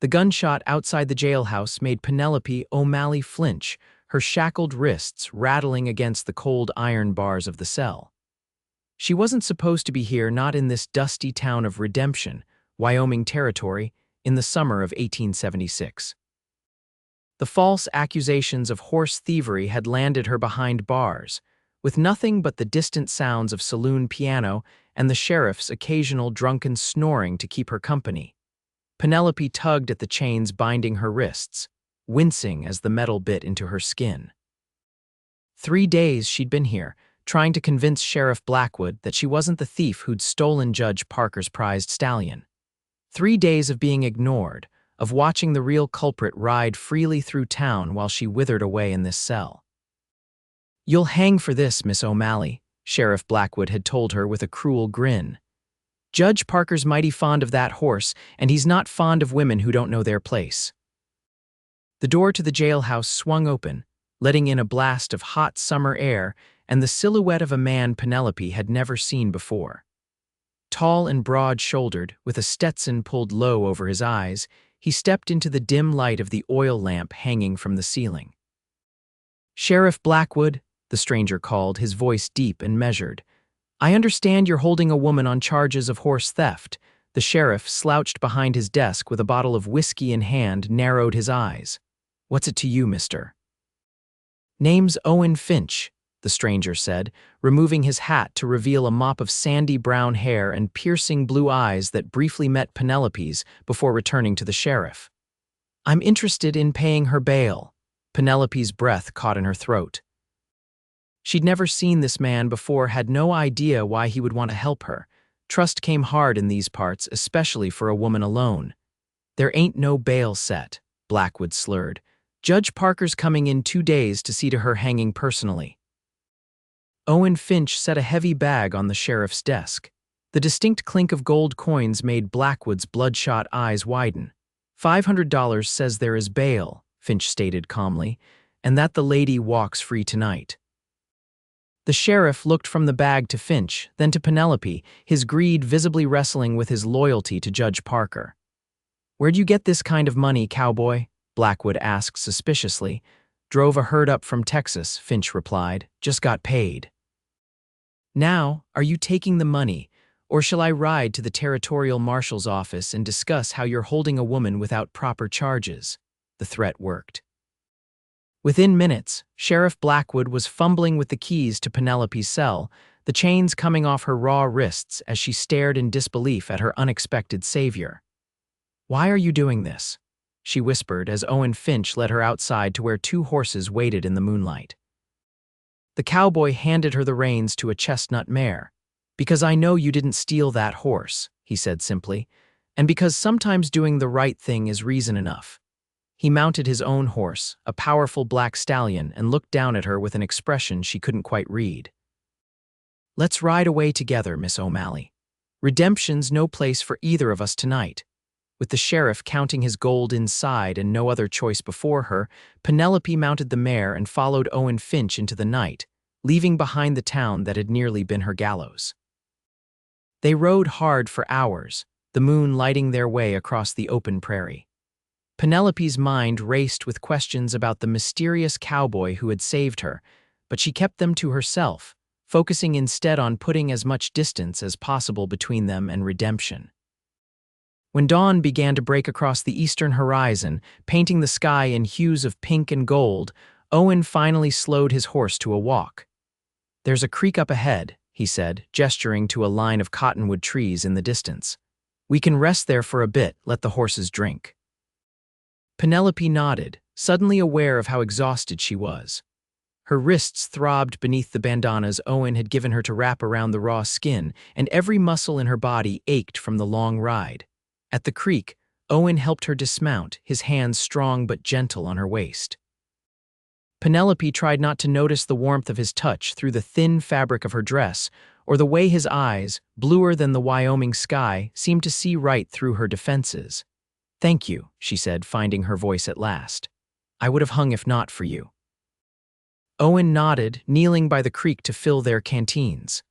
The gunshot outside the jailhouse made Penelope O'Malley flinch, her shackled wrists rattling against the cold iron bars of the cell. She wasn't supposed to be here, not in this dusty town of Redemption, Wyoming Territory, in the summer of 1876. The false accusations of horse thievery had landed her behind bars, with nothing but the distant sounds of saloon piano and the sheriff's occasional drunken snoring to keep her company. Penelope tugged at the chains binding her wrists, wincing as the metal bit into her skin. 3 days she'd been here, trying to convince Sheriff Blackwood that she wasn't the thief who'd stolen Judge Parker's prized stallion. 3 days of being ignored, of watching the real culprit ride freely through town while she withered away in this cell. "You'll hang for this, Miss O'Malley," Sheriff Blackwood had told her with a cruel grin. "Judge Parker's mighty fond of that horse, and he's not fond of women who don't know their place." The door to the jailhouse swung open, letting in a blast of hot summer air and the silhouette of a man Penelope had never seen before. Tall and broad-shouldered, with a Stetson pulled low over his eyes, he stepped into the dim light of the oil lamp hanging from the ceiling. "Sheriff Blackwood," the stranger called, his voice deep and measured. "I understand you're holding a woman on charges of horse theft." The sheriff, slouched behind his desk with a bottle of whiskey in hand, narrowed his eyes. "What's it to you, mister?" "Name's Owen Finch," the stranger said, removing his hat to reveal a mop of sandy brown hair and piercing blue eyes that briefly met Penelope's before returning to the sheriff. "I'm interested in paying her bail." Penelope's breath caught in her throat. She'd never seen this man before, had no idea why he would want to help her. Trust came hard in these parts, especially for a woman alone. "There ain't no bail set," Blackwood slurred. "Judge Parker's coming in 2 days to see to her hanging personally." Owen Finch set a heavy bag on the sheriff's desk. The distinct clink of gold coins made Blackwood's bloodshot eyes widen. $500 says there is bail," Finch stated calmly, "and that the lady walks free tonight." The sheriff looked from the bag to Finch, then to Penelope, his greed visibly wrestling with his loyalty to Judge Parker. "Where'd you get this kind of money, Cowboy?" Blackwood asked suspiciously. "Drove a herd up from Texas," Finch replied. "Just got paid." "Now, are you taking the money, or shall I ride to the territorial marshal's office and discuss how you're holding a woman without proper charges?" The threat worked. Within minutes, Sheriff Blackwood was fumbling with the keys to Penelope's cell, the chains coming off her raw wrists as she stared in disbelief at her unexpected savior. "Why are you doing this?" she whispered as Owen Finch led her outside to where 2 horses waited in the moonlight. The cowboy handed her the reins to a chestnut mare. "Because I know you didn't steal that horse," he said simply, "and because sometimes doing the right thing is reason enough." He mounted his own horse, a powerful black stallion, and looked down at her with an expression she couldn't quite read. "Let's ride away together, Miss O'Malley. Redemption's no place for either of us tonight." With the sheriff counting his gold inside and no other choice before her, Penelope mounted the mare and followed Owen Finch into the night, leaving behind the town that had nearly been her gallows. They rode hard for hours, the moon lighting their way across the open prairie. Penelope's mind raced with questions about the mysterious cowboy who had saved her, but she kept them to herself, focusing instead on putting as much distance as possible between them and redemption. When dawn began to break across the eastern horizon, painting the sky in hues of pink and gold, Owen finally slowed his horse to a walk. "There's a creek up ahead," he said, gesturing to a line of cottonwood trees in the distance. "We can rest there for a bit, let the horses drink." Penelope nodded, suddenly aware of how exhausted she was. Her wrists throbbed beneath the bandanas Owen had given her to wrap around the raw skin, and every muscle in her body ached from the long ride. At the creek, Owen helped her dismount, his hands strong but gentle on her waist. Penelope tried not to notice the warmth of his touch through the thin fabric of her dress, or the way his eyes, bluer than the Wyoming sky, seemed to see right through her defenses. "Thank you," she said, finding her voice at last. "I would have hung if not for you." Owen nodded, kneeling by the creek to fill their canteens.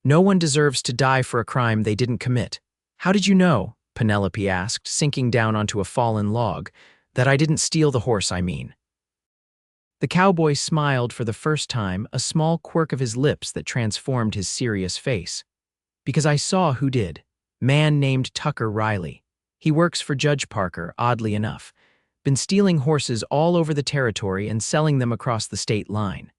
"No one deserves to die for a crime they didn't commit." "How did you know?" Penelope asked, sinking down onto a fallen log. That I didn't steal the horse, I mean. The cowboy smiled for the first time, a small quirk of his lips that transformed his serious face. Because I saw who did. Man named Tucker Riley. He works for Judge Parker, oddly enough. Been stealing horses all over the territory and selling them across the state line.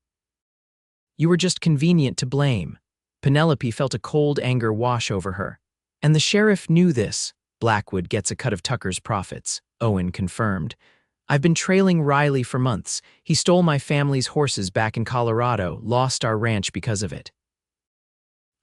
You were just convenient to blame. Penelope felt a cold anger wash over her. And the sheriff knew this. Blackwood gets a cut of Tucker's profits, Owen confirmed. I've been trailing Riley for months. He stole my family's horses back in Colorado, lost our ranch because of it.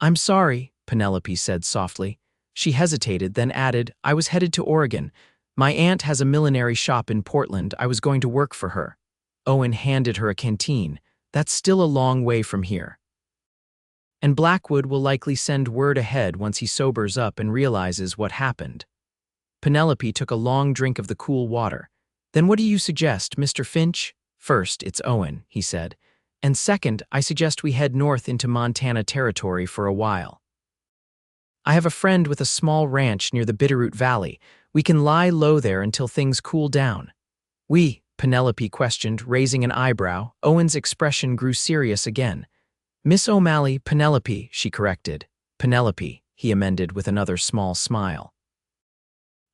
I'm sorry, Penelope said softly. She hesitated, then added, I was headed to Oregon. My aunt has a millinery shop in Portland. I was going to work for her. Owen handed her a canteen. That's still a long way from here. And Blackwood will likely send word ahead once he sobers up and realizes what happened. Penelope took a long drink of the cool water. Then what do you suggest, Mr. Finch? First, it's Owen, he said. And second, I suggest we head north into Montana Territory for a while. I have a friend with a small ranch near the Bitterroot Valley. We can lie low there until things cool down. Penelope questioned, raising an eyebrow. Owen's expression grew serious again. Miss O'Malley, Penelope, she corrected. Penelope, he amended with another small smile.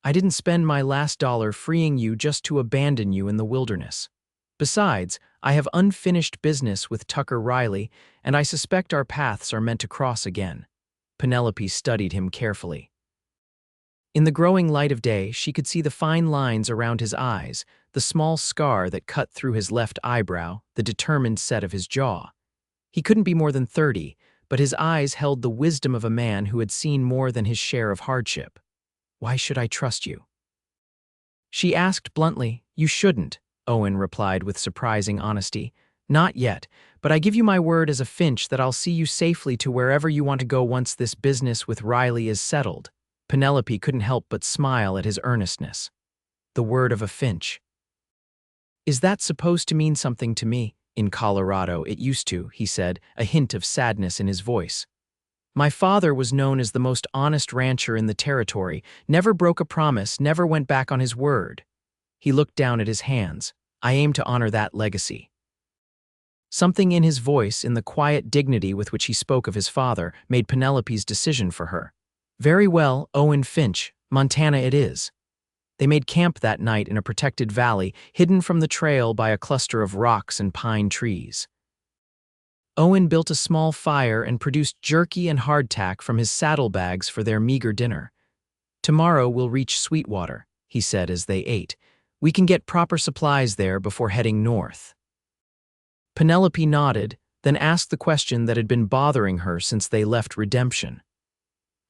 I didn't spend my last dollar freeing you just to abandon you in the wilderness. Besides, I have unfinished business with Tucker Riley, and I suspect our paths are meant to cross again. Penelope studied him carefully. In the growing light of day, she could see the fine lines around his eyes, the small scar that cut through his left eyebrow, the determined set of his jaw. He couldn't be more than 30, but his eyes held the wisdom of a man who had seen more than his share of hardship. Why should I trust you? She asked bluntly. You shouldn't, Owen replied with surprising honesty. Not yet, but I give you my word as a Finch that I'll see you safely to wherever you want to go once this business with Riley is settled. Penelope couldn't help but smile at his earnestness. The word of a Finch. Is that supposed to mean something to me? In Colorado, it used to, he said, a hint of sadness in his voice. My father was known as the most honest rancher in the territory, never broke a promise, never went back on his word. He looked down at his hands. I aim to honor that legacy. Something in his voice, in the quiet dignity with which he spoke of his father, made Penelope's decision for her. Very well, Owen Finch, Montana it is. They made camp that night in a protected valley, hidden from the trail by a cluster of rocks and pine trees. Owen built a small fire and produced jerky and hardtack from his saddlebags for their meager dinner. Tomorrow we'll reach Sweetwater, he said as they ate. We can get proper supplies there before heading north. Penelope nodded, then asked the question that had been bothering her since they left Redemption.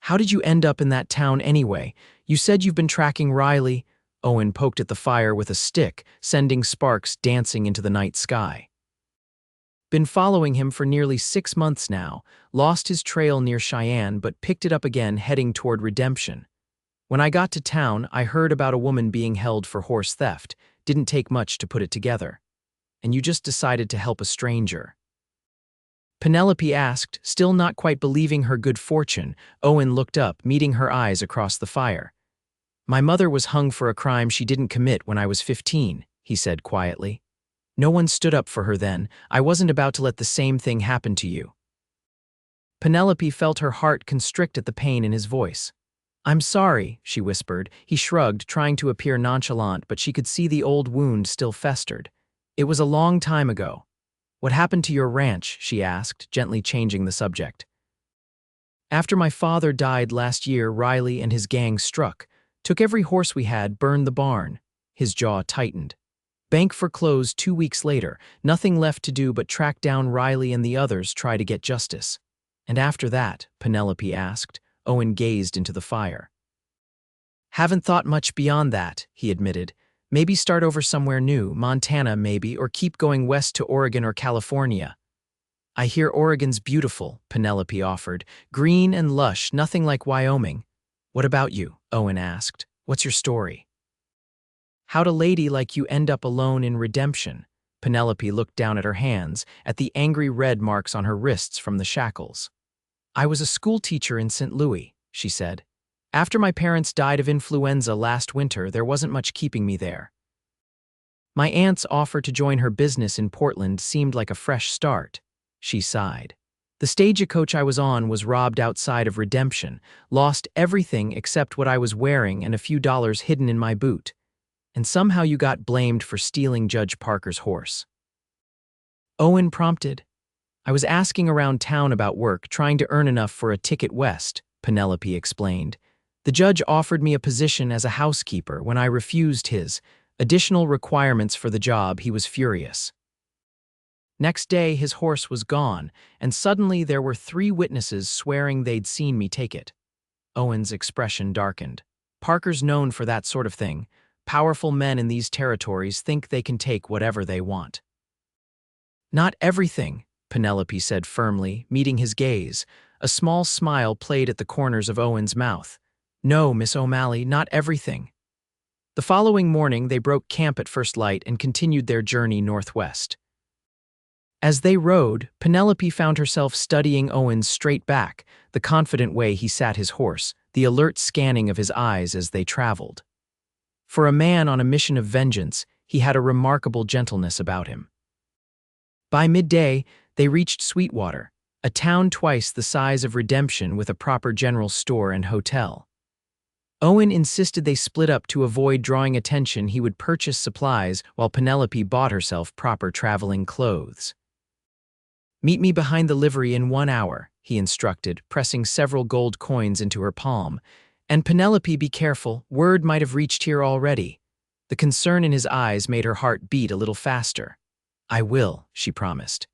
How did you end up in that town anyway? You said you've been tracking Riley. Owen poked at the fire with a stick, sending sparks dancing into the night sky. Been following him for nearly 6 months now, lost his trail near Cheyenne but picked it up again heading toward Redemption. When I got to town, I heard about a woman being held for horse theft. Didn't take much to put it together. And you just decided to help a stranger. Penelope asked, still not quite believing her good fortune. Owen looked up, meeting her eyes across the fire. My mother was hung for a crime she didn't commit when I was 15, he said quietly. No one stood up for her then. I wasn't about to let the same thing happen to you. Penelope felt her heart constrict at the pain in his voice. I'm sorry, she whispered. He shrugged, trying to appear nonchalant, but she could see the old wound still festered. It was a long time ago. What happened to your ranch? She asked, gently changing the subject. After my father died last year, Riley and his gang struck, took every horse we had, burned the barn. His jaw tightened. Bank foreclosed 2 weeks later, nothing left to do but track down Riley and the others, try to get justice. And after that, Penelope asked. Owen gazed into the fire. Haven't thought much beyond that, he admitted. Maybe start over somewhere new, Montana maybe, or keep going west to Oregon or California. I hear Oregon's beautiful, Penelope offered. Green and lush, nothing like Wyoming. What about you? Owen asked. What's your story? How'd a lady like you end up alone in Redemption? Penelope looked down at her hands, at the angry red marks on her wrists from the shackles. I was a school teacher in St. Louis, she said. After my parents died of influenza last winter, there wasn't much keeping me there. My aunt's offer to join her business in Portland seemed like a fresh start. She sighed. The stagecoach I was on was robbed outside of Redemption, lost everything except what I was wearing and a few dollars hidden in my boot. And somehow you got blamed for stealing Judge Parker's horse. Owen prompted. I was asking around town about work, trying to earn enough for a ticket west, Penelope explained. The judge offered me a position as a housekeeper. When I refused his additional requirements for the job, he was furious. Next day, his horse was gone, and suddenly there were 3 witnesses swearing they'd seen me take it. Owen's expression darkened. Parker's known for that sort of thing. Powerful men in these territories think they can take whatever they want. Not everything, Penelope said firmly, meeting his gaze. A small smile played at the corners of Owen's mouth. No, Miss O'Malley, not everything. The following morning, they broke camp at first light and continued their journey northwest. As they rode, Penelope found herself studying Owen's straight back, the confident way he sat his horse, the alert scanning of his eyes as they traveled. For a man on a mission of vengeance, he had a remarkable gentleness about him. By midday, they reached Sweetwater, a town twice the size of Redemption with a proper general store and hotel. Owen insisted they split up to avoid drawing attention. He would purchase supplies while Penelope bought herself proper traveling clothes. Meet me behind the livery in 1 hour, he instructed, pressing several gold coins into her palm. And Penelope, be careful, word might have reached here already. The concern in his eyes made her heart beat a little faster. I will, she promised.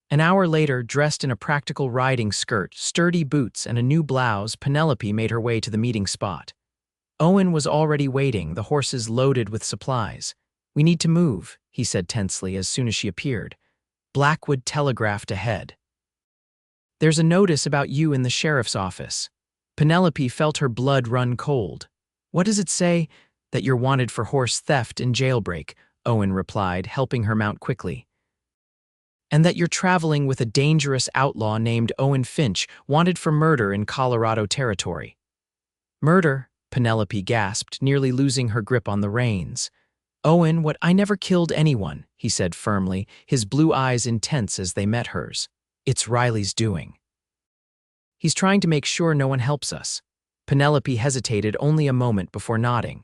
An hour later, dressed in a practical riding skirt, sturdy boots, and a new blouse, Penelope made her way to the meeting spot. Owen was already waiting, the horses loaded with supplies. We need to move, he said tensely as soon as she appeared. Blackwood telegraphed ahead. There's a notice about you in the sheriff's office. Penelope felt her blood run cold. What does it say? That you're wanted for horse theft and jailbreak, Owen replied, helping her mount quickly. And that you're traveling with a dangerous outlaw named Owen Finch, wanted for murder in Colorado Territory. Murder? Penelope gasped, nearly losing her grip on the reins. Owen, what? I never killed anyone, he said firmly, his blue eyes intense as they met hers. It's Riley's doing. He's trying to make sure no one helps us. Penelope hesitated only a moment before nodding.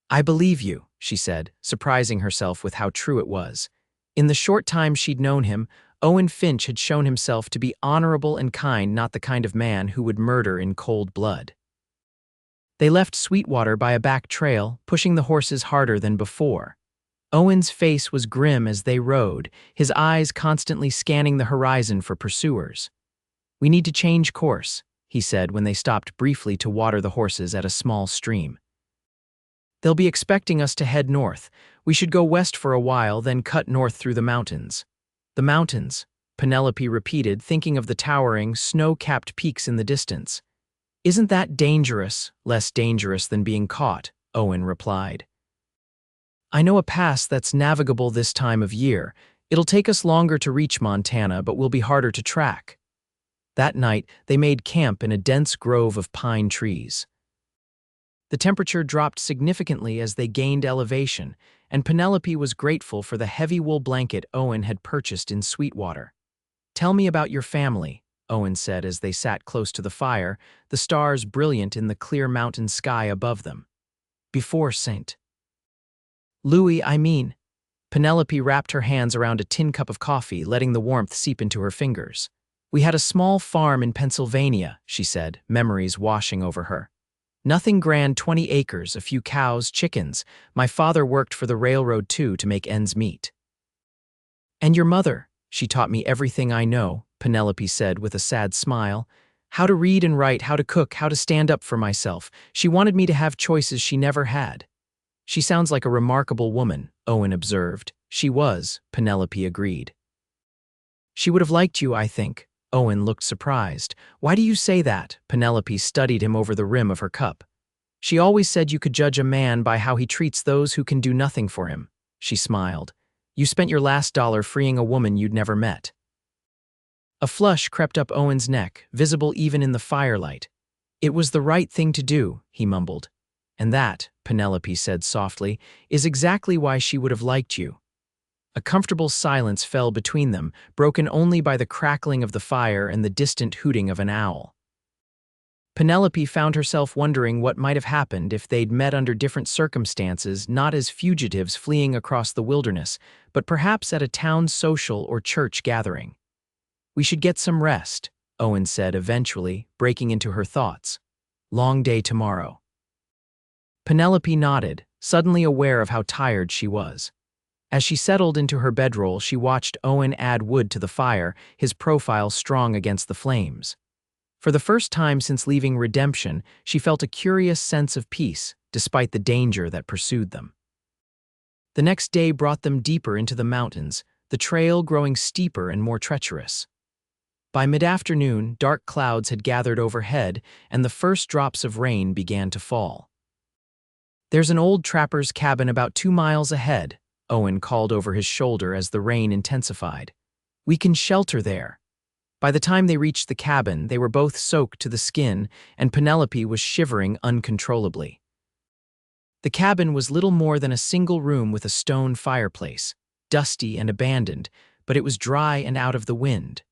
I believe you, she said, surprising herself with how true it was. In the short time she'd known him, Owen Finch had shown himself to be honorable and kind, not the kind of man who would murder in cold blood. They left Sweetwater by a back trail, pushing the horses harder than before. Owen's face was grim as they rode, his eyes constantly scanning the horizon for pursuers. We need to change course, he said when they stopped briefly to water the horses at a small stream. They'll be expecting us to head north. We should go west for a while, then cut north through the mountains. The mountains, Penelope repeated, thinking of the towering, snow-capped peaks in the distance. Isn't that dangerous? Less dangerous than being caught, Owen replied. I know a pass that's navigable this time of year. It'll take us longer to reach Montana, but will be harder to track. That night, they made camp in a dense grove of pine trees. The temperature dropped significantly as they gained elevation, and Penelope was grateful for the heavy wool blanket Owen had purchased in Sweetwater. Tell me about your family, Owen said as they sat close to the fire, the stars brilliant in the clear mountain sky above them. Before St. Louis, I mean. Penelope wrapped her hands around a tin cup of coffee, letting the warmth seep into her fingers. We had a small farm in Pennsylvania, she said, memories washing over her. Nothing grand, 20 acres, a few cows, chickens. My father worked for the railroad too to make ends meet. And your mother? She taught me everything I know, Penelope said with a sad smile. How to read and write, how to cook, how to stand up for myself. She wanted me to have choices she never had. She sounds like a remarkable woman, Owen observed. She was, Penelope agreed. She would have liked you, I think. Owen looked surprised. Why do you say that? Penelope studied him over the rim of her cup. She always said you could judge a man by how he treats those who can do nothing for him. She smiled. You spent your last dollar freeing a woman you'd never met. A flush crept up Owen's neck, visible even in the firelight. It was the right thing to do, he mumbled. And that, Penelope said softly, is exactly why she would have liked you. A comfortable silence fell between them, broken only by the crackling of the fire and the distant hooting of an owl. Penelope found herself wondering what might have happened if they'd met under different circumstances, not as fugitives fleeing across the wilderness, but perhaps at a town social or church gathering. We should get some rest, Owen said eventually, breaking into her thoughts. Long day tomorrow. Penelope nodded, suddenly aware of how tired she was. As she settled into her bedroll, she watched Owen add wood to the fire, his profile strong against the flames. For the first time since leaving Redemption, she felt a curious sense of peace, despite the danger that pursued them. The next day brought them deeper into the mountains, the trail growing steeper and more treacherous. By mid-afternoon, dark clouds had gathered overhead, and the first drops of rain began to fall. "There's an old trapper's cabin about 2 miles ahead," Owen called over his shoulder as the rain intensified. "We can shelter there." By the time they reached the cabin, they were both soaked to the skin, and Penelope was shivering uncontrollably. The cabin was little more than a single room with a stone fireplace, dusty and abandoned, but it was dry and out of the wind.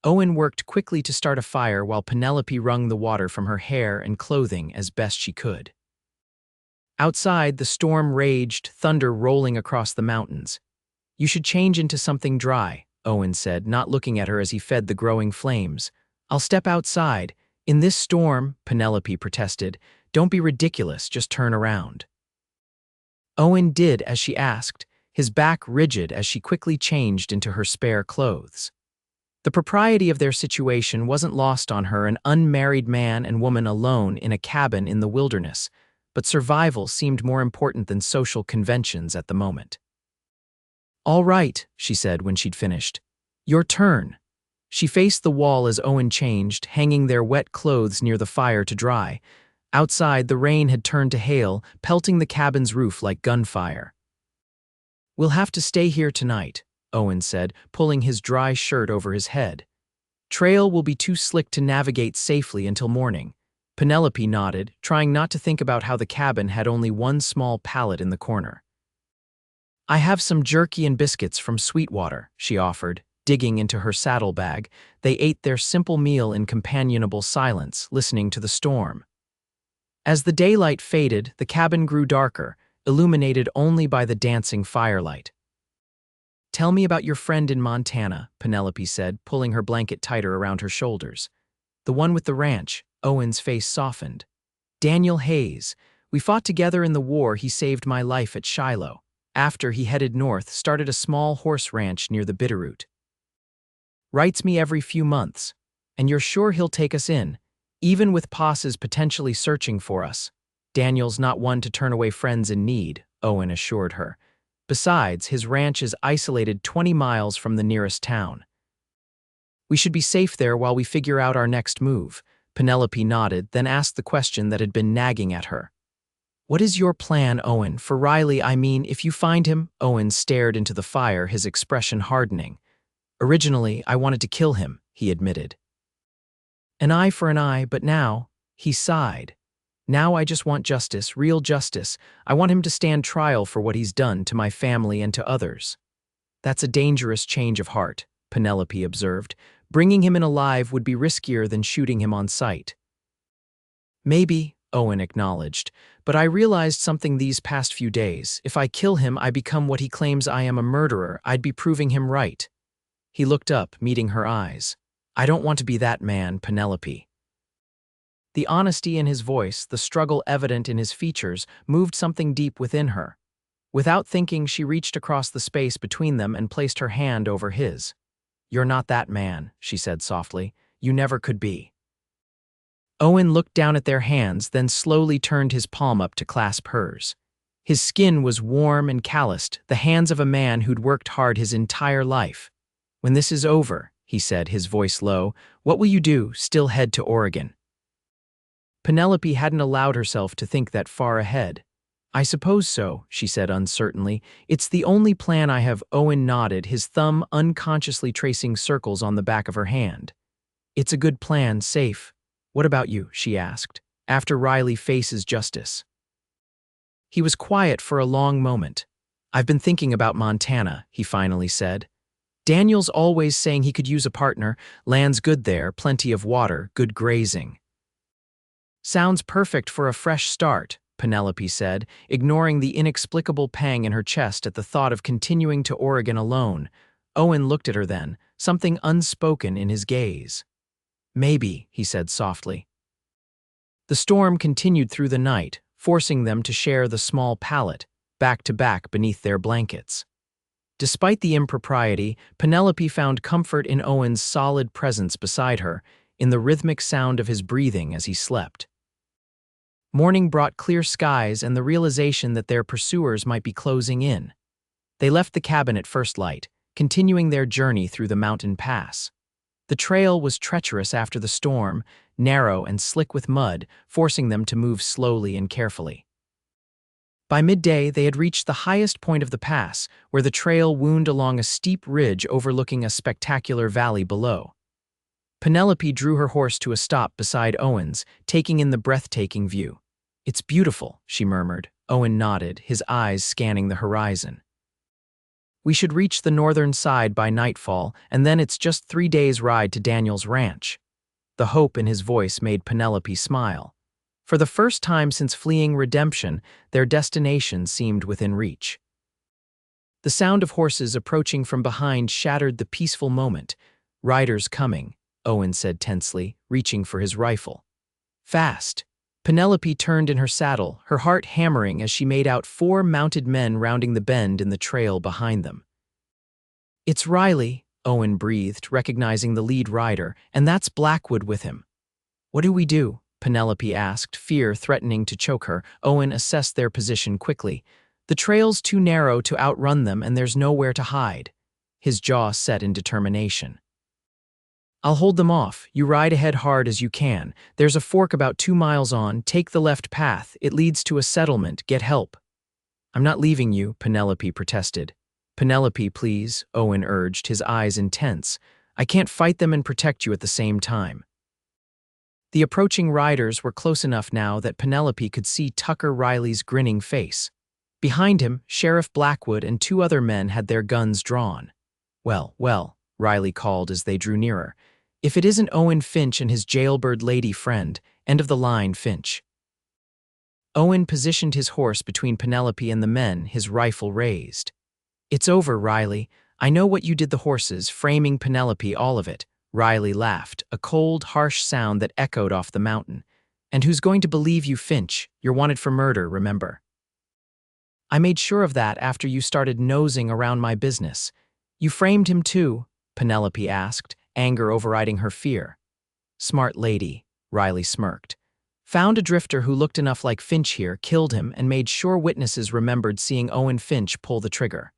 Owen worked quickly to start a fire while Penelope wrung the water from her hair and clothing as best she could. Outside, the storm raged, thunder rolling across the mountains. "You should change into something dry," Owen said, not looking at her as he fed the growing flames. "I'll step outside." "In this storm," Penelope protested. "Don't be ridiculous, just turn around." Owen did as she asked, his back rigid as she quickly changed into her spare clothes. The propriety of their situation wasn't lost on her, an unmarried man and woman alone in a cabin in the wilderness, but survival seemed more important than social conventions at the moment. "All right," she said when she'd finished. "Your turn." She faced the wall as Owen changed, hanging their wet clothes near the fire to dry. Outside, the rain had turned to hail, pelting the cabin's roof like gunfire. "We'll have to stay here tonight," Owen said, pulling his dry shirt over his head. "Trail will be too slick to navigate safely until morning." Penelope nodded, trying not to think about how the cabin had only one small pallet in the corner. "I have some jerky and biscuits from Sweetwater," she offered, digging into her saddlebag. They ate their simple meal in companionable silence, listening to the storm. As the daylight faded, the cabin grew darker, illuminated only by the dancing firelight. "Tell me about your friend in Montana," Penelope said, pulling her blanket tighter around her shoulders. "The one with the ranch." Owen's face softened. "Daniel Hayes. We fought together in the war. He saved my life at Shiloh. After, he headed north, started a small horse ranch near the Bitterroot. Writes me every few months. And you're sure he'll take us in, even with posses potentially searching for us." "Daniel's not one to turn away friends in need," Owen assured her. "Besides, his ranch is isolated 20 miles from the nearest town. We should be safe there while we figure out our next move." Penelope nodded, then asked the question that had been nagging at her. "What is your plan, Owen? For Riley, I mean, if you find him?" Owen stared into the fire, his expression hardening. "Originally, I wanted to kill him," he admitted. "An eye for an eye, but now," he sighed. "Now I just want justice, real justice. I want him to stand trial for what he's done to my family and to others." "That's a dangerous change of heart," Penelope observed. "Bringing him in alive would be riskier than shooting him on sight." "Maybe," Owen acknowledged, "but I realized something these past few days. If I kill him, I become what he claims I am, a murderer. I'd be proving him right." He looked up, meeting her eyes. "I don't want to be that man, Penelope." The honesty in his voice, the struggle evident in his features, moved something deep within her. Without thinking, she reached across the space between them and placed her hand over his. "You're not that man," she said softly. "You never could be." Owen looked down at their hands, then slowly turned his palm up to clasp hers. His skin was warm and calloused, the hands of a man who'd worked hard his entire life. "When this is over," he said, his voice low, "what will you do? Still head to Oregon?" Penelope hadn't allowed herself to think that far ahead. "I suppose so," she said uncertainly. "It's the only plan I have." Owen nodded, his thumb unconsciously tracing circles on the back of her hand. "It's a good plan, safe. "What about you?" she asked, after Riley faces justice. He was quiet for a long moment. "I've been thinking about Montana," he finally said. "Daniel's always saying he could use a partner. Land's good there, plenty of water, good grazing." "Sounds perfect for a fresh start," Penelope said, ignoring the inexplicable pang in her chest at the thought of continuing to Oregon alone. Owen looked at her then, something unspoken in his gaze. "Maybe," he said softly. The storm continued through the night, forcing them to share the small pallet, back to back beneath their blankets. Despite the impropriety, Penelope found comfort in Owen's solid presence beside her, in the rhythmic sound of his breathing as he slept. Morning brought clear skies and the realization that their pursuers might be closing in. They left the cabin at first light, continuing their journey through the mountain pass. The trail was treacherous after the storm, narrow and slick with mud, forcing them to move slowly and carefully. By midday, they had reached the highest point of the pass, where the trail wound along a steep ridge overlooking a spectacular valley below. Penelope drew her horse to a stop beside Owen's, taking in the breathtaking view. "It's beautiful," she murmured. Owen nodded, his eyes scanning the horizon. "We should reach the northern side by nightfall, and then it's just 3 days' ride to Daniel's ranch." The hope in his voice made Penelope smile. For the first time since fleeing redemption, their destination seemed within reach. The sound of horses approaching from behind shattered the peaceful moment. "Riders coming," Owen said tensely, reaching for his rifle. "Fast." Penelope turned in her saddle, her heart hammering as she made out 4 mounted men rounding the bend in the trail behind them. "It's Riley," Owen breathed, recognizing the lead rider, "and that's Blackwood with him." "What do we do?" Penelope asked, fear threatening to choke her. Owen assessed their position quickly. "The trail's too narrow to outrun them and there's nowhere to hide." His jaw set in determination. "I'll hold them off. You ride ahead hard as you can. There's a fork about 2 miles on. Take the left path. It leads to a settlement. Get help." "I'm not leaving you," Penelope protested. "Penelope, please," Owen urged, his eyes intense. "I can't fight them and protect you at the same time." The approaching riders were close enough now that Penelope could see Tucker Riley's grinning face. Behind him, Sheriff Blackwood and 2 other men had their guns drawn. "Well, well," Riley called as they drew nearer. "If it isn't Owen Finch and his jailbird lady friend, end of the line, Finch." Owen positioned his horse between Penelope and the men, his rifle raised. "It's over, Riley. I know what you did the horses, framing Penelope, all of it." Riley laughed, a cold, harsh sound that echoed off the mountain. "And who's going to believe you, Finch? You're wanted for murder, remember." "I made sure of that after you started nosing around my business." "You framed him too?" Penelope asked, anger overriding her fear. "Smart lady," Riley smirked. "Found a drifter who looked enough like Finch here, killed him, and made sure witnesses remembered seeing Owen Finch pull the trigger."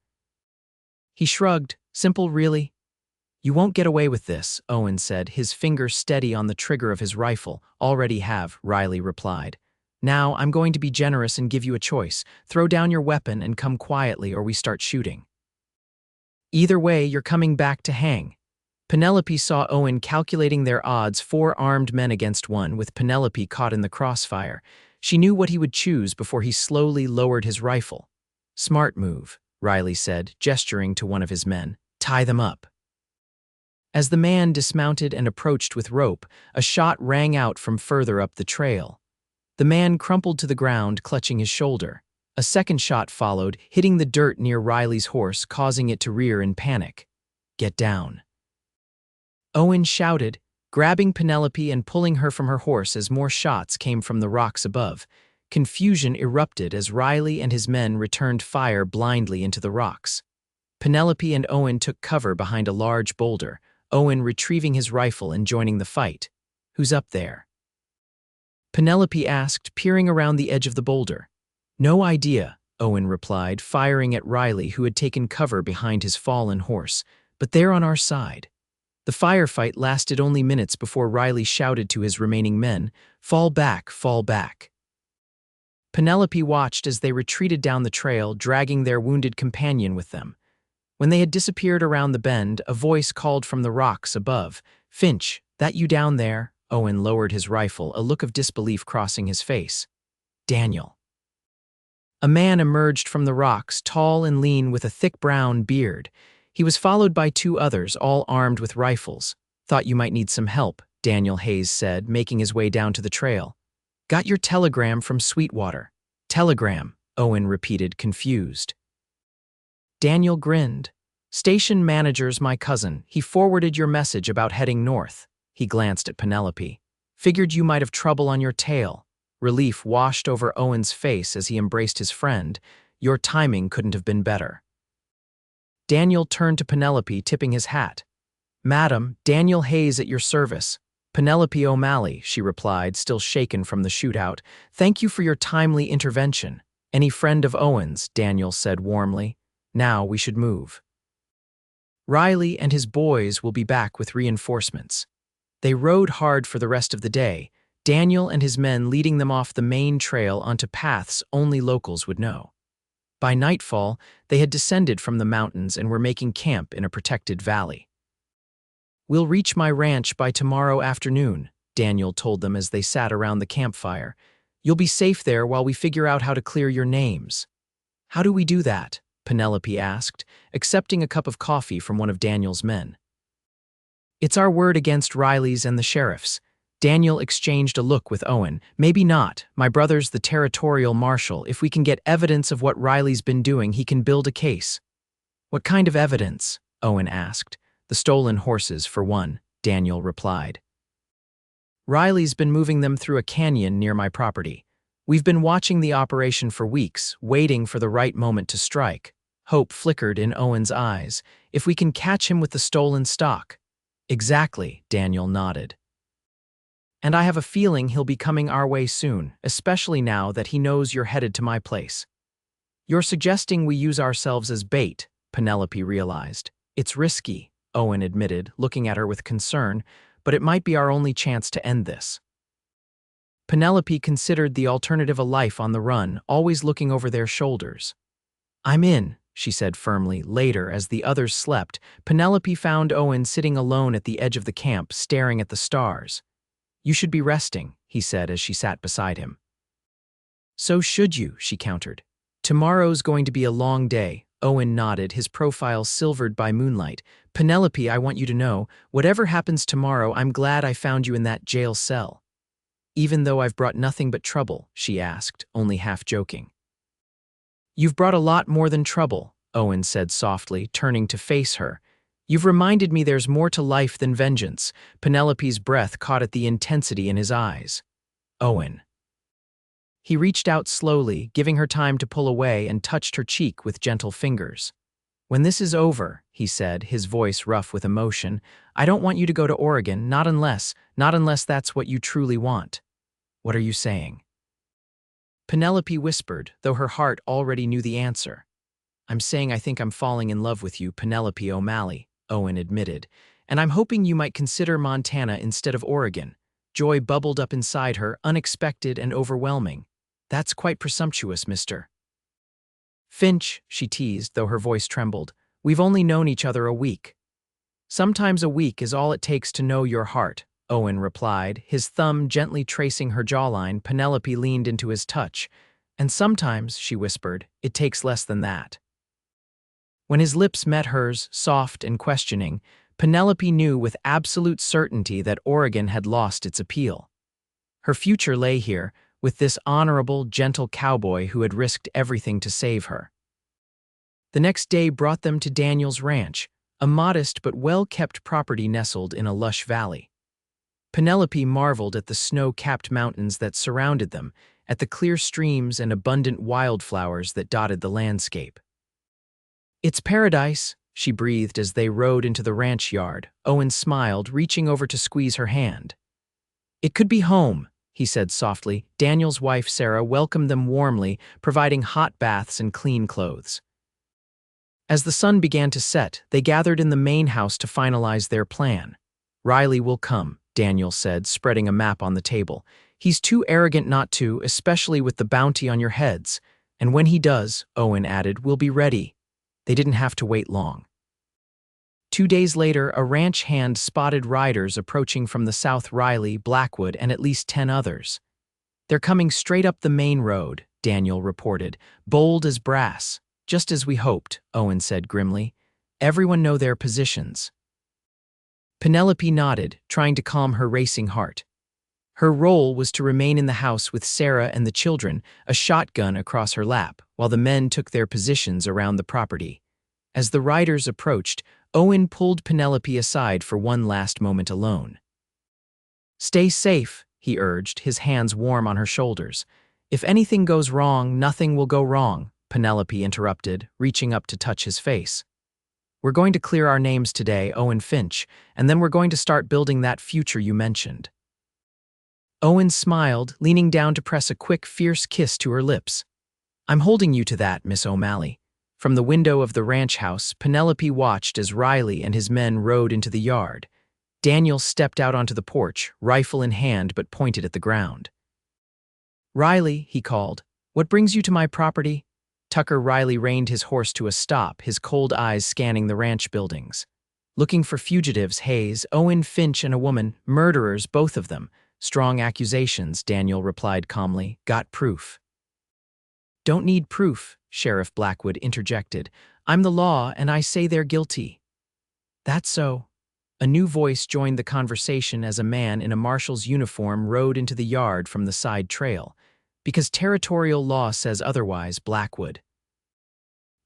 He shrugged. "Simple, really?" "You won't get away with this," Owen said, his finger steady on the trigger of his rifle. "Already have," Riley replied. "Now, I'm going to be generous and give you a choice. Throw down your weapon and come quietly or we start shooting." "Either way, you're coming back to hang." Penelope saw Owen calculating their odds, 4 armed men against 1, with Penelope caught in the crossfire. She knew what he would choose before he slowly lowered his rifle. "Smart move," Riley said, gesturing to one of his men. "Tie them up." As the man dismounted and approached with rope, a shot rang out from further up the trail. The man crumpled to the ground, clutching his shoulder. A second shot followed, hitting the dirt near Riley's horse, causing it to rear in panic. "Get down." Owen shouted, grabbing Penelope and pulling her from her horse as more shots came from the rocks above. Confusion erupted as Riley and his men returned fire blindly into the rocks. Penelope and Owen took cover behind a large boulder, Owen retrieving his rifle and joining the fight. "Who's up there?" Penelope asked, peering around the edge of the boulder. "No idea," Owen replied, firing at Riley, who had taken cover behind his fallen horse. "But they're on our side." The firefight lasted only minutes before Riley shouted to his remaining men, "Fall back, fall back." Penelope watched as they retreated down the trail, dragging their wounded companion with them. When they had disappeared around the bend, a voice called from the rocks above. "Finch, that you down there?" Owen lowered his rifle, a look of disbelief crossing his face. Daniel. A man emerged from the rocks, tall and lean with a thick brown beard. He was followed by two others, all armed with rifles. Thought you might need some help, Daniel Hayes said, making his way down to the trail. Got your telegram from Sweetwater. Telegram, Owen repeated, confused. Daniel grinned. Station manager's my cousin. He forwarded your message about heading north. He glanced at Penelope. Figured you might have trouble on your tail. Relief washed over Owen's face as he embraced his friend. Your timing couldn't have been better. Daniel turned to Penelope, tipping his hat. Madam, Daniel Hayes at your service. Penelope O'Malley, she replied, still shaken from the shootout. Thank you for your timely intervention. Any friend of Owen's, Daniel said warmly. Now we should move. Riley and his boys will be back with reinforcements. They rode hard for the rest of the day, Daniel and his men leading them off the main trail onto paths only locals would know. By nightfall, they had descended from the mountains and were making camp in a protected valley. We'll reach my ranch by tomorrow afternoon, Daniel told them as they sat around the campfire. You'll be safe there while we figure out how to clear your names. How do we do that? Penelope asked, accepting a cup of coffee from one of Daniel's men. It's our word against Riley's and the sheriff's. Daniel exchanged a look with Owen. Maybe not. My brother's the territorial marshal. If we can get evidence of what Riley's been doing, he can build a case. What kind of evidence? Owen asked. The stolen horses, for one, Daniel replied. Riley's been moving them through a canyon near my property. We've been watching the operation for weeks, waiting for the right moment to strike. Hope flickered in Owen's eyes. If we can catch him with the stolen stock. Exactly, Daniel nodded. And I have a feeling he'll be coming our way soon, especially now that he knows you're headed to my place. You're suggesting we use ourselves as bait, Penelope realized. It's risky, Owen admitted, looking at her with concern, but it might be our only chance to end this. Penelope considered the alternative a life on the run, always looking over their shoulders. I'm in, she said firmly. Later, as the others slept, Penelope found Owen sitting alone at the edge of the camp, staring at the stars. You should be resting, he said as she sat beside him. So should you, she countered. Tomorrow's going to be a long day. Owen nodded, his profile silvered by moonlight. Penelope, I want you to know, whatever happens tomorrow, I'm glad I found you in that jail cell. Even though I've brought nothing but trouble, she asked, only half joking. You've brought a lot more than trouble, Owen said softly, turning to face her. You've reminded me there's more to life than vengeance. Penelope's breath caught at the intensity in his eyes. Owen. He reached out slowly, giving her time to pull away, and touched her cheek with gentle fingers. When this is over, he said, his voice rough with emotion, I don't want you to go to Oregon, not unless that's what you truly want. What are you saying? Penelope whispered, though her heart already knew the answer. I'm saying I think I'm falling in love with you, Penelope O'Malley, Owen admitted, and I'm hoping you might consider Montana instead of Oregon. Joy bubbled up inside her, unexpected and overwhelming. That's quite presumptuous, Mr. Finch, she teased, though her voice trembled. We've only known each other a week. Sometimes a week is all it takes to know your heart, Owen replied, his thumb gently tracing her jawline. Penelope leaned into his touch. And sometimes, she whispered, it takes less than that. When his lips met hers, soft and questioning, Penelope knew with absolute certainty that Oregon had lost its appeal. Her future lay here, with this honorable, gentle cowboy who had risked everything to save her. The next day brought them to Daniel's ranch, a modest but well-kept property nestled in a lush valley. Penelope marveled at the snow-capped mountains that surrounded them, at the clear streams and abundant wildflowers that dotted the landscape. It's paradise, she breathed as they rode into the ranch yard. Owen smiled, reaching over to squeeze her hand. It could be home, he said softly. Daniel's wife, Sarah, welcomed them warmly, providing hot baths and clean clothes. As the sun began to set, they gathered in the main house to finalize their plan. Riley will come, Daniel said, spreading a map on the table. He's too arrogant not to, especially with the bounty on your heads. And when he does, Owen added, we'll be ready. They didn't have to wait long. 2 days later, a ranch hand spotted riders approaching from the south. Riley, Blackwood, and at least 10 others. "They're coming straight up the main road," Daniel reported, bold as brass. "Just as we hoped," Owen said grimly. "Everyone know their positions." Penelope nodded, trying to calm her racing heart. Her role was to remain in the house with Sarah and the children, a shotgun across her lap, while the men took their positions around the property. As the riders approached, Owen pulled Penelope aside for one last moment alone. "Stay safe," he urged, his hands warm on her shoulders. "If anything goes wrong, nothing will go wrong," Penelope interrupted, reaching up to touch his face. "We're going to clear our names today, Owen Finch, and then we're going to start building that future you mentioned." Owen smiled, leaning down to press a quick, fierce kiss to her lips. "I'm holding you to that, Miss O'Malley." From the window of the ranch house, Penelope watched as Riley and his men rode into the yard. Daniel stepped out onto the porch, rifle in hand but pointed at the ground. "Riley," he called, "what brings you to my property?" Tucker Riley reined his horse to a stop, his cold eyes scanning the ranch buildings. "Looking for fugitives, Hayes, Owen Finch and a woman, murderers, both of them. Strong accusations," Daniel replied calmly. "Got proof?" "Don't need proof," Sheriff Blackwood interjected. "I'm the law, and I say they're guilty." "That's so." A new voice joined the conversation as a man in a marshal's uniform rode into the yard from the side trail. "Because territorial law says otherwise, Blackwood."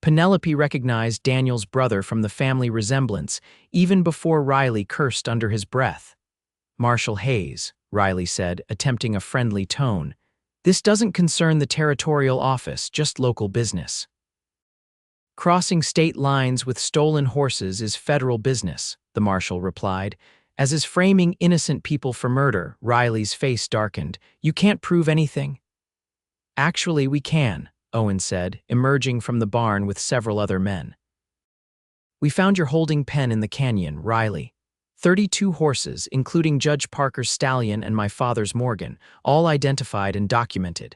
Penelope recognized Daniel's brother from the family resemblance, even before Riley cursed under his breath. "Marshal Hayes," Riley said, attempting a friendly tone. "This doesn't concern the territorial office, just local business." "Crossing state lines with stolen horses is federal business," the marshal replied. "As is framing innocent people for murder." Riley's face darkened. "You can't prove anything?" "Actually, we can," Owen said, emerging from the barn with several other men. "We found your holding pen in the canyon, Riley. 32 horses, including Judge Parker's stallion and my father's Morgan, all identified and documented."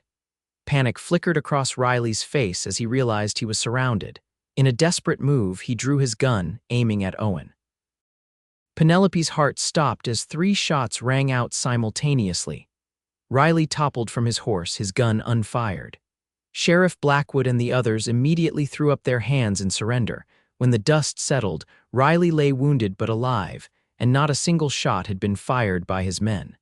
Panic flickered across Riley's face as he realized he was surrounded. In a desperate move, he drew his gun, aiming at Owen. Penelope's heart stopped as 3 shots rang out simultaneously. Riley toppled from his horse, his gun unfired. Sheriff Blackwood and the others immediately threw up their hands in surrender. When the dust settled, Riley lay wounded but alive, and not a single shot had been fired by his men.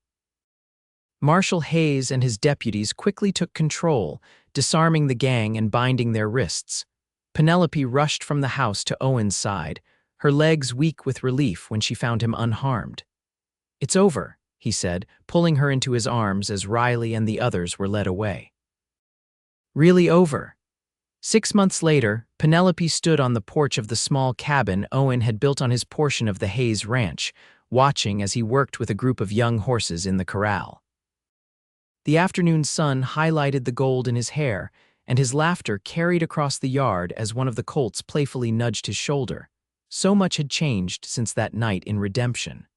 Marshal Hayes and his deputies quickly took control, disarming the gang and binding their wrists. Penelope rushed from the house to Owen's side, her legs weak with relief when she found him unharmed. "It's over," he said, pulling her into his arms as Riley and the others were led away. "Really over." 6 months later, Penelope stood on the porch of the small cabin Owen had built on his portion of the Hayes Ranch, watching as he worked with a group of young horses in the corral. The afternoon sun highlighted the gold in his hair, and his laughter carried across the yard as one of the colts playfully nudged his shoulder. So much had changed since that night in Redemption.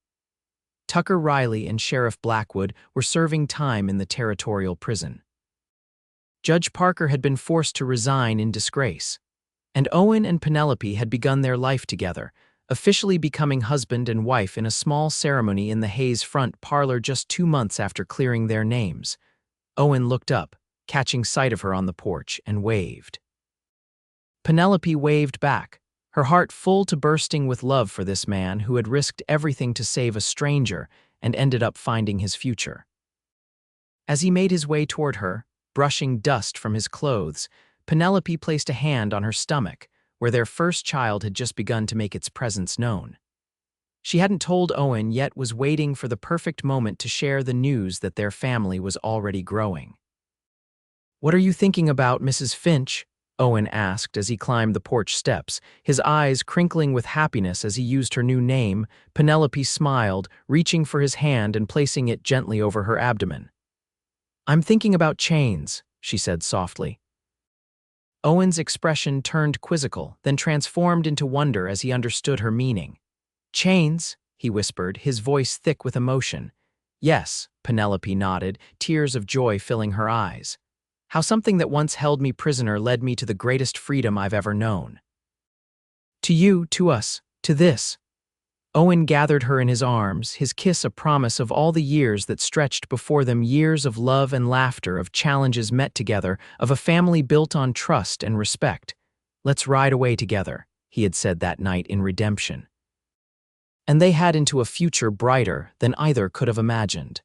Tucker Riley and Sheriff Blackwood were serving time in the territorial prison. Judge Parker had been forced to resign in disgrace, and Owen and Penelope had begun their life together, officially becoming husband and wife in a small ceremony in the Hayes front parlor just 2 months after clearing their names. Owen looked up, catching sight of her on the porch, and waved. Penelope waved back, her heart full to bursting with love for this man who had risked everything to save a stranger and ended up finding his future. As he made his way toward her, brushing dust from his clothes, Penelope placed a hand on her stomach, where their first child had just begun to make its presence known. She hadn't told Owen yet, was waiting for the perfect moment to share the news that their family was already growing. "What are you thinking about, Mrs. Finch?" Owen asked as he climbed the porch steps, his eyes crinkling with happiness as he used her new name. Penelope smiled, reaching for his hand and placing it gently over her abdomen. "I'm thinking about chains," she said softly. Owen's expression turned quizzical, then transformed into wonder as he understood her meaning. "Chains?" he whispered, his voice thick with emotion. "Yes," Penelope nodded, tears of joy filling her eyes. "How something that once held me prisoner led me to the greatest freedom I've ever known." "To you, to us," To this. Owen gathered her in his arms, his kiss a promise of all the years that stretched before them, years of love and laughter, of challenges met together, of a family built on trust and respect. "Let's ride away together," he had said that night in redemption. And they had into a future brighter than either could have imagined.